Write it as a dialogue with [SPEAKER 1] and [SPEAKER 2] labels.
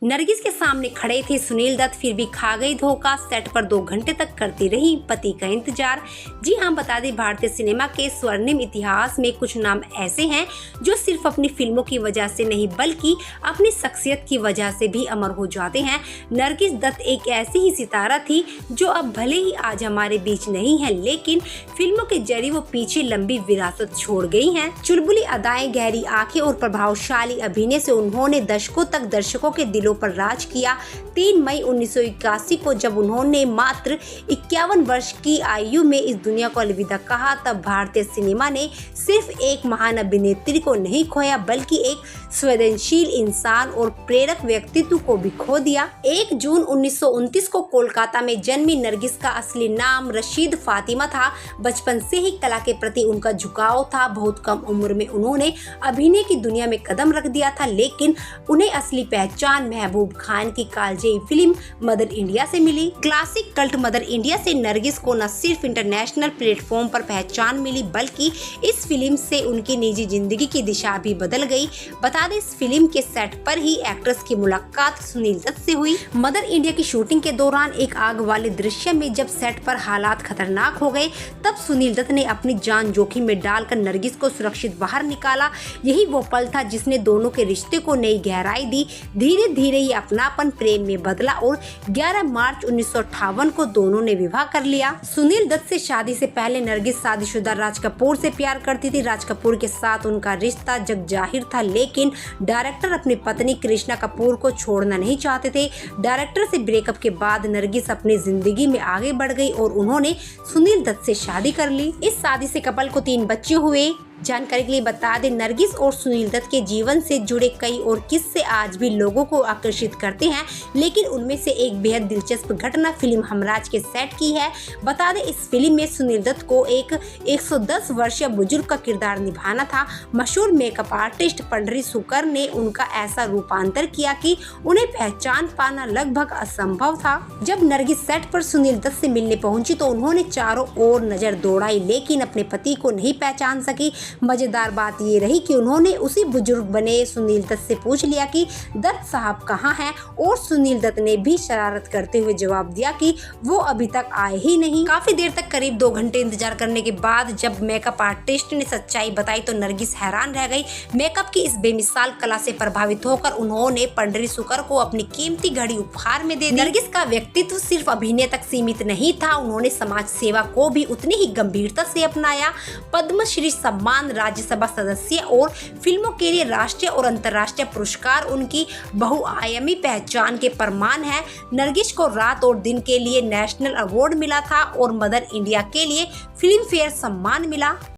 [SPEAKER 1] नरगिस के सामने खड़े थे सुनील दत्त, फिर भी खा गई धोखा। सेट पर 2 घंटे तक करती रही पति का इंतजार। जी हाँ, बता दें, भारतीय सिनेमा के स्वर्णिम इतिहास में कुछ नाम ऐसे हैं जो सिर्फ अपनी फिल्मों की वजह से नहीं बल्कि अपनी शख्सियत की वजह से भी अमर हो जाते हैं। नरगिस दत्त एक ऐसी ही सितारा थी जो अब भले ही आज हमारे बीच नहीं है, लेकिन फिल्मों के जरिए वो पीछे लंबी विरासत छोड़ गई हैं। चुलबुली अदाएं, गहरी आंखें और प्रभावशाली अभिनय से उन्होंने दशकों तक दर्शकों के दिलों पर राज किया। 3 मई 1981 को जब उन्होंने मात्र 51 वर्ष की आयु में इस दुनिया को अलविदा कहा, तब भारतीय सिनेमा ने सिर्फ एक महान अभिनेत्री को नहीं खोया बल्कि एक संवेदनशील इंसान और प्रेरक व्यक्तित्व को भी खो दिया। 1 जून 1929 को कोलकाता में जन्मी नरगिस का असली नाम रशीद फातिमा था। बचपन से ही कला के प्रति उनका झुकाव था। बहुत कम उम्र में उन्होंने अभिनय की दुनिया में कदम रख दिया था, लेकिन उन्हें असली पहचान महबूब खान की कालजयी फिल्म मदर इंडिया से मिली। क्लासिक कल्ट मदर इंडिया से नरगिस को न सिर्फ इंटरनेशनल प्लेटफॉर्म पर पहचान मिली बल्कि इस फिल्म से उनकी निजी जिंदगी की दिशा भी बदल गई। बता दें, इस फिल्म के सेट पर ही एक्ट्रेस की मुलाकात सुनील दत्त से हुई। मदर इंडिया की शूटिंग के दौरान एक आग वाले दृश्य में जब सेट पर हालात खतरनाक हो गए, तब सुनील दत्त ने अपनी जान जोखिम में डालकर नरगिस को सुरक्षित बाहर निकाला। यही वो पल था जिसने दोनों के रिश्ते को नई गहराई दी। धीरे धीरे ये अपनापन प्रेम में बदला और 11 मार्च 1958 को दोनों ने विवाह कर लिया। सुनील दत्त से शादी से पहले नरगिस शादीशुदा राज कपूर से प्यार करती थी। राज कपूर के साथ उनका रिश्ता जग जाहिर था, लेकिन डायरेक्टर अपनी पत्नी कृष्णा कपूर को छोड़ना नहीं चाहते थे। डायरेक्टर से ब्रेकअप के बाद नरगिस अपनी जिंदगी में आगे बढ़ गई और उन्होंने सुनील दत्त से शादी कर ली। इस शादी से कपल को 3 बच्चे हुए। जानकारी के लिए बता दें, नरगिस और सुनील दत्त के जीवन से जुड़े कई और किस्से आज भी लोगों को आकर्षित करते हैं, लेकिन उनमें से एक बेहद दिलचस्प घटना फिल्म हमराज के सेट की है। बता दें, इस फिल्म में सुनील दत्त को एक 110 वर्षीय बुजुर्ग का किरदार निभाना था। मशहूर मेकअप आर्टिस्ट पंडरी सुकर ने उनका ऐसा रूपांतर किया कि उन्हें पहचान पाना लगभग असंभव था। जब नरगिस सेट पर सुनील दत्त से मिलने पहुंची तो उन्होंने चारों ओर नजर दौड़ाई, लेकिन अपने पति को नहीं पहचान सकी। मजेदार बात ये रही कि उन्होंने उसी बुजुर्ग बने सुनील दत्त से पूछ लिया कि दत्त साहब कहाँ हैं, और सुनील दत्त ने भी शरारत करते हुए जवाब दिया कि वो अभी तक आए ही नहीं। काफी देर तक, करीब 2 घंटे इंतजार करने के बाद जब मेकअप आर्टिस्ट ने सच्चाई बताई तो नरगिस हैरान रह गई। मेकअप की इस बेमिसाल कला से प्रभावित होकर उन्होंने पंडरी सुकर को अपनी कीमती घड़ी उपहार में दे दी। नरगिस का व्यक्तित्व सिर्फ अभिनय तक सीमित नहीं था, उन्होंने समाज सेवा को भी उतनी ही गंभीरता से अपनाया। पद्मश्री सम्मान, राज्यसभा सदस्य और फिल्मों के लिए राष्ट्रीय और अंतर्राष्ट्रीय पुरस्कार उनकी बहुआयामी पहचान के प्रमाण है। नरगिस को रात और दिन के लिए नेशनल अवार्ड मिला था और मदर इंडिया के लिए फिल्म फेयर सम्मान मिला।